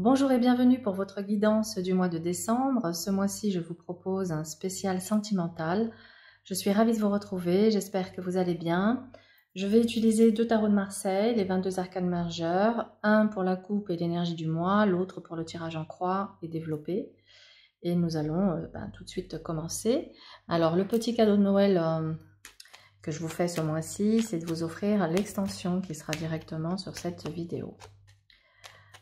Bonjour et bienvenue pour votre guidance du mois de décembre. Ce mois-ci, je vous propose un spécial sentimental. Je suis ravie de vous retrouver, j'espère que vous allez bien. Je vais utiliser deux tarots de Marseille, les 22 arcanes majeurs, un pour la coupe et l'énergie du mois, l'autre pour le tirage en croix et développé. Et nous allons tout de suite commencer. Alors, le petit cadeau de Noël que je vous fais ce mois-ci, c'est de vous offrir l'extension qui sera directement sur cette vidéo.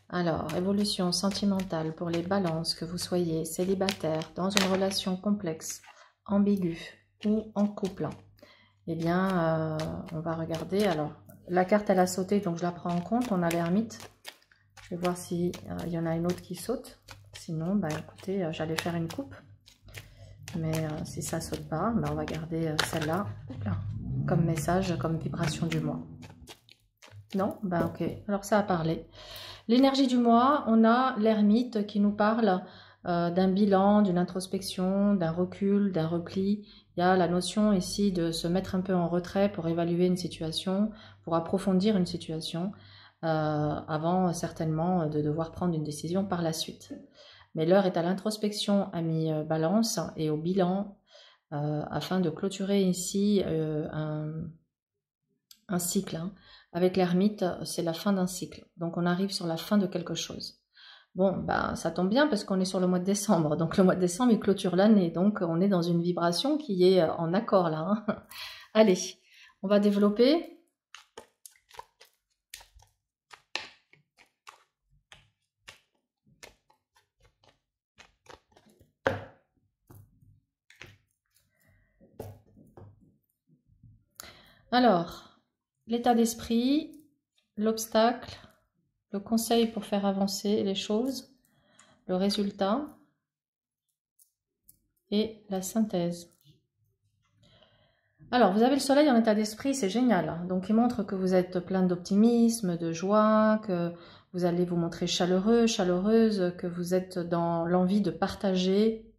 Alors, évolution sentimentale pour les balances, que vous soyez célibataire, dans une relation complexe, ambiguë ou en couple. Eh bien, on va regarder. Alors, la carte, elle a sauté, donc je la prends en compte. On a l'ermite. Je vais voir s'il y en a une autre qui saute. Sinon, écoutez, j'allais faire une coupe. Mais si ça ne saute pas, on va garder celle-là comme message, comme vibration du mois. Non? Ok. Alors, ça a parlé. L'énergie du mois, on a l'ermite qui nous parle d'un bilan, d'une introspection, d'un recul, d'un repli. Il y a la notion ici de se mettre un peu en retrait pour évaluer une situation, pour approfondir une situation, avant certainement de devoir prendre une décision par la suite. Mais l'heure est à l'introspection, amis Balance, et au bilan, afin de clôturer ici un cycle. Avec l'ermite, c'est la fin d'un cycle. Donc, on arrive sur la fin de quelque chose. Bon, ça tombe bien parce qu'on est sur le mois de décembre. Donc, le mois de décembre, il clôture l'année. Donc, on est dans une vibration qui est en accord là. Allez, on va développer. Alors, l'état d'esprit, l'obstacle, le conseil pour faire avancer les choses, le résultat et la synthèse. Alors, vous avez le soleil en état d'esprit, c'est génial. Donc, il montre que vous êtes plein d'optimisme, de joie, que vous allez vous montrer chaleureux, chaleureuse, que vous êtes dans l'envie de partager,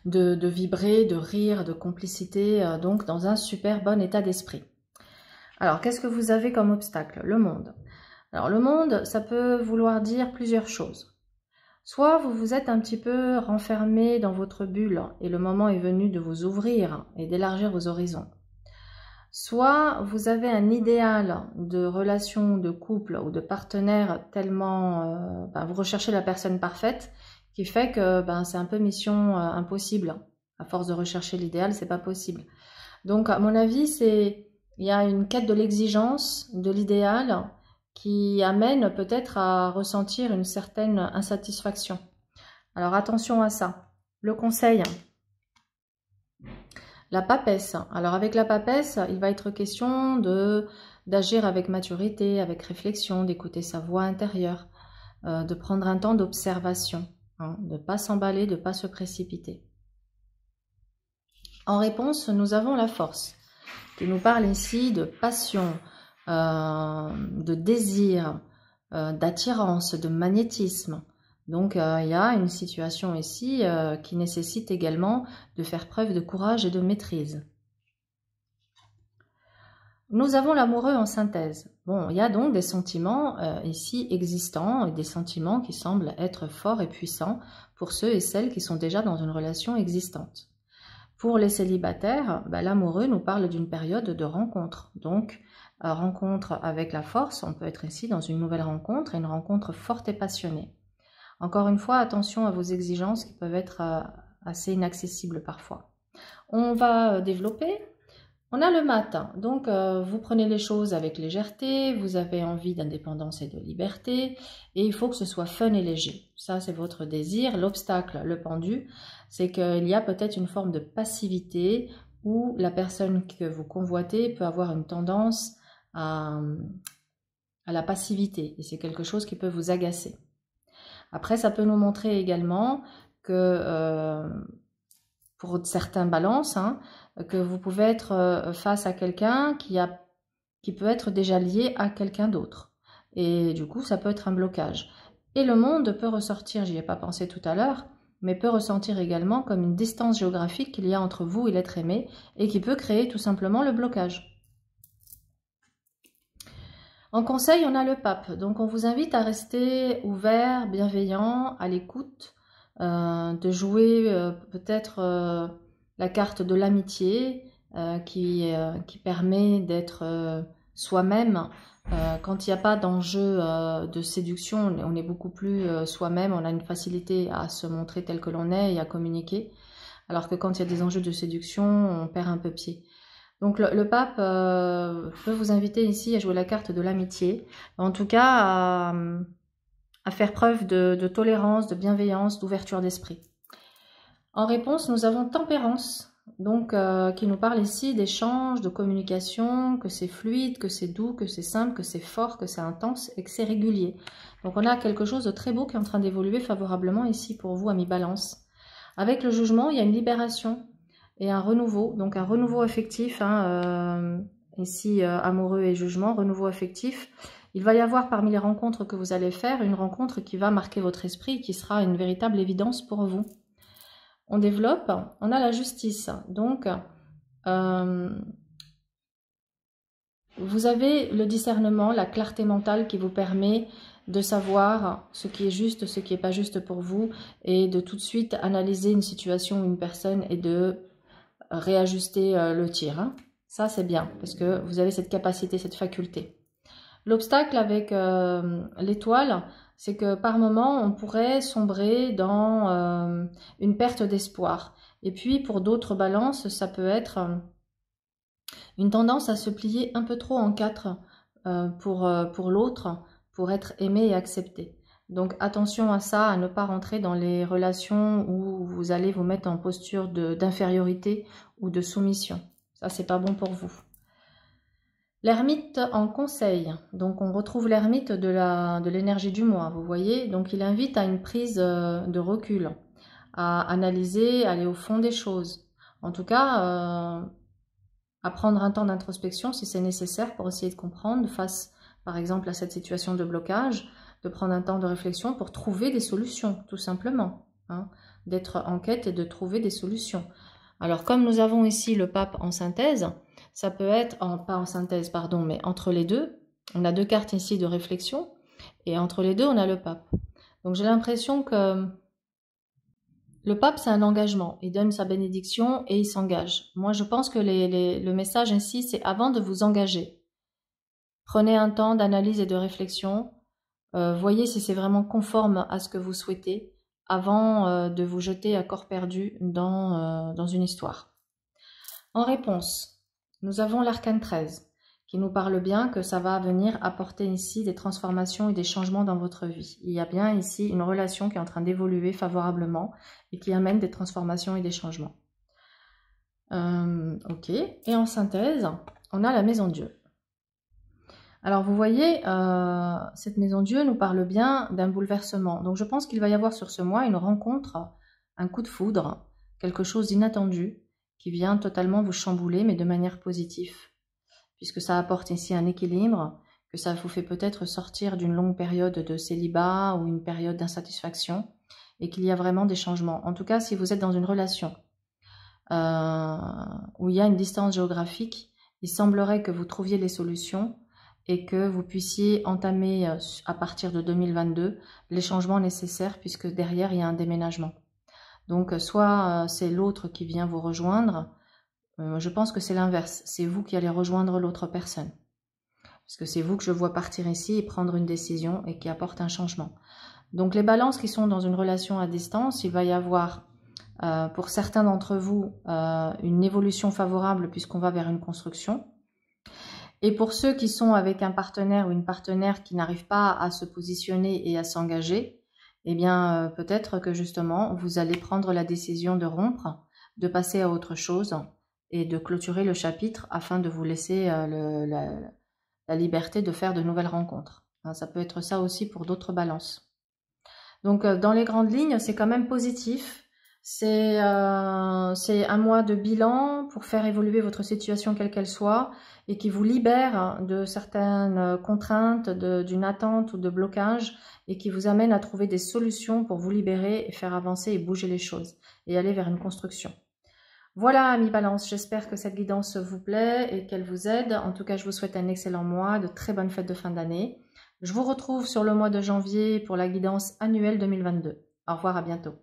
de vibrer, de rire, de complicité, donc dans un super bon état d'esprit. Alors, qu'est-ce que vous avez comme obstacle? Le monde. Alors, le monde, ça peut vouloir dire plusieurs choses. Soit vous vous êtes un petit peu renfermé dans votre bulle et le moment est venu de vous ouvrir et d'élargir vos horizons. Soit vous avez un idéal de relation, de couple ou de partenaire tellement... vous recherchez la personne parfaite qui fait que c'est un peu mission impossible. À force de rechercher l'idéal, c'est pas possible. Donc, à mon avis, il y a une quête de l'exigence, de l'idéal, qui amène peut-être à ressentir une certaine insatisfaction. Alors attention à ça. Le conseil, la papesse. Alors avec la papesse, il va être question d'agir avec maturité, avec réflexion, d'écouter sa voix intérieure, de prendre un temps d'observation, de ne pas s'emballer, de ne pas se précipiter. En réponse, nous avons la force, qui nous parle ici de passion, de désir, d'attirance, de magnétisme. Donc, il y a une situation ici qui nécessite également de faire preuve de courage et de maîtrise. Nous avons l'amoureux en synthèse. Bon, il y a donc des sentiments ici existants et des sentiments qui semblent être forts et puissants pour ceux et celles qui sont déjà dans une relation existante. Pour les célibataires, l'amoureux nous parle d'une période de rencontre. Donc, rencontre avec la force, on peut être ici dans une nouvelle rencontre, et une rencontre forte et passionnée. Encore une fois, attention à vos exigences qui peuvent être assez inaccessibles parfois. On va développer. On a le matin, donc vous prenez les choses avec légèreté, vous avez envie d'indépendance et de liberté, et il faut que ce soit fun et léger. Ça, c'est votre désir. L'obstacle, le pendu, c'est qu'il y a peut-être une forme de passivité où la personne que vous convoitez peut avoir une tendance à la passivité, et c'est quelque chose qui peut vous agacer. Après, ça peut nous montrer également que pour certains balances, que vous pouvez être face à quelqu'un qui peut être déjà lié à quelqu'un d'autre. Et du coup, ça peut être un blocage. Et le monde peut ressortir, j'y ai pas pensé tout à l'heure, mais peut ressentir également comme une distance géographique qu'il y a entre vous et l'être aimé, et qui peut créer tout simplement le blocage. En conseil, on a le pape. Donc, on vous invite à rester ouvert, bienveillant, à l'écoute, de jouer peut-être la carte de l'amitié qui permet d'être soi-même. Quand il n'y a pas d'enjeu de séduction, on est beaucoup plus soi-même, on a une facilité à se montrer tel que l'on est et à communiquer. Alors que quand il y a des enjeux de séduction, on perd un peu pied. Donc le pape peut vous inviter ici à jouer la carte de l'amitié, en tout cas à faire preuve de tolérance, de bienveillance, d'ouverture d'esprit. En réponse, nous avons tempérance, donc qui nous parle ici d'échange, de communication, que c'est fluide, que c'est doux, que c'est simple, que c'est fort, que c'est intense et que c'est régulier. Donc on a quelque chose de très beau qui est en train d'évoluer favorablement ici pour vous, amis Balance. Avec le jugement, il y a une libération et un renouveau, donc un renouveau affectif, ici amoureux et jugement, renouveau affectif. Il va y avoir parmi les rencontres que vous allez faire, une rencontre qui va marquer votre esprit, qui sera une véritable évidence pour vous. On développe, on a la justice, donc vous avez le discernement, la clarté mentale qui vous permet de savoir ce qui est juste, ce qui n'est pas juste pour vous, et de tout de suite analyser une situation ou une personne et de réajuster le tir. Hein. Ça, c'est bien, parce que vous avez cette capacité, cette faculté. L'obstacle avec l'étoile, c'est que par moment, on pourrait sombrer dans une perte d'espoir. Et puis, pour d'autres balances, ça peut être une tendance à se plier un peu trop en quatre pour l'autre, pour être aimé et accepté. Donc attention à ça, à ne pas rentrer dans les relations où vous allez vous mettre en posture d'infériorité ou de soumission. Ça, c'est pas bon pour vous. L'ermite en conseil. Donc on retrouve l'ermite de l'énergie du mois, vous voyez. Donc il invite à une prise de recul, à analyser, aller au fond des choses. En tout cas, à prendre un temps d'introspection si c'est nécessaire pour essayer de comprendre face, par exemple, à cette situation de blocage, de prendre un temps de réflexion pour trouver des solutions, tout simplement. Hein, d'être en quête et de trouver des solutions. Alors, comme nous avons ici le pape en synthèse, ça peut être, pas en synthèse, pardon, mais entre les deux, on a deux cartes ici de réflexion, et entre les deux, on a le pape. Donc, j'ai l'impression que le pape, c'est un engagement. Il donne sa bénédiction et il s'engage. Moi, je pense que le message ici, c'est avant de vous engager. Prenez un temps d'analyse et de réflexion. Voyez si c'est vraiment conforme à ce que vous souhaitez avant de vous jeter à corps perdu dans une histoire. En réponse, nous avons l'arcane 13 qui nous parle bien que ça va venir apporter ici des transformations et des changements dans votre vie. Il y a bien ici une relation qui est en train d'évoluer favorablement et qui amène des transformations et des changements. Ok, et en synthèse, on a la maison Dieu. Alors vous voyez, cette maison Dieu nous parle bien d'un bouleversement. Donc je pense qu'il va y avoir sur ce mois une rencontre, un coup de foudre, quelque chose d'inattendu qui vient totalement vous chambouler, mais de manière positive. Puisque ça apporte ici un équilibre, que ça vous fait peut-être sortir d'une longue période de célibat ou une période d'insatisfaction, et qu'il y a vraiment des changements. En tout cas, si vous êtes dans une relation où il y a une distance géographique, il semblerait que vous trouviez les solutions et que vous puissiez entamer à partir de 2022 les changements nécessaires, puisque derrière, il y a un déménagement. Donc, soit c'est l'autre qui vient vous rejoindre, je pense que c'est l'inverse, c'est vous qui allez rejoindre l'autre personne. Parce que c'est vous que je vois partir ici et prendre une décision et qui apporte un changement. Donc les balances qui sont dans une relation à distance, il va y avoir pour certains d'entre vous une évolution favorable puisqu'on va vers une construction. Et pour ceux qui sont avec un partenaire ou une partenaire qui n'arrive pas à se positionner et à s'engager, eh bien peut-être que justement vous allez prendre la décision de rompre, de passer à autre chose et de clôturer le chapitre afin de vous laisser la liberté de faire de nouvelles rencontres. Ça peut être ça aussi pour d'autres balances. Donc dans les grandes lignes, c'est quand même positif. C'est un mois de bilan pour faire évoluer votre situation quelle qu'elle soit et qui vous libère de certaines contraintes, d'une attente ou de blocage et qui vous amène à trouver des solutions pour vous libérer et faire avancer et bouger les choses et aller vers une construction. Voilà, amis Balance, j'espère que cette guidance vous plaît et qu'elle vous aide. En tout cas, je vous souhaite un excellent mois, de très bonnes fêtes de fin d'année. Je vous retrouve sur le mois de janvier pour la guidance annuelle 2022. Au revoir, à bientôt.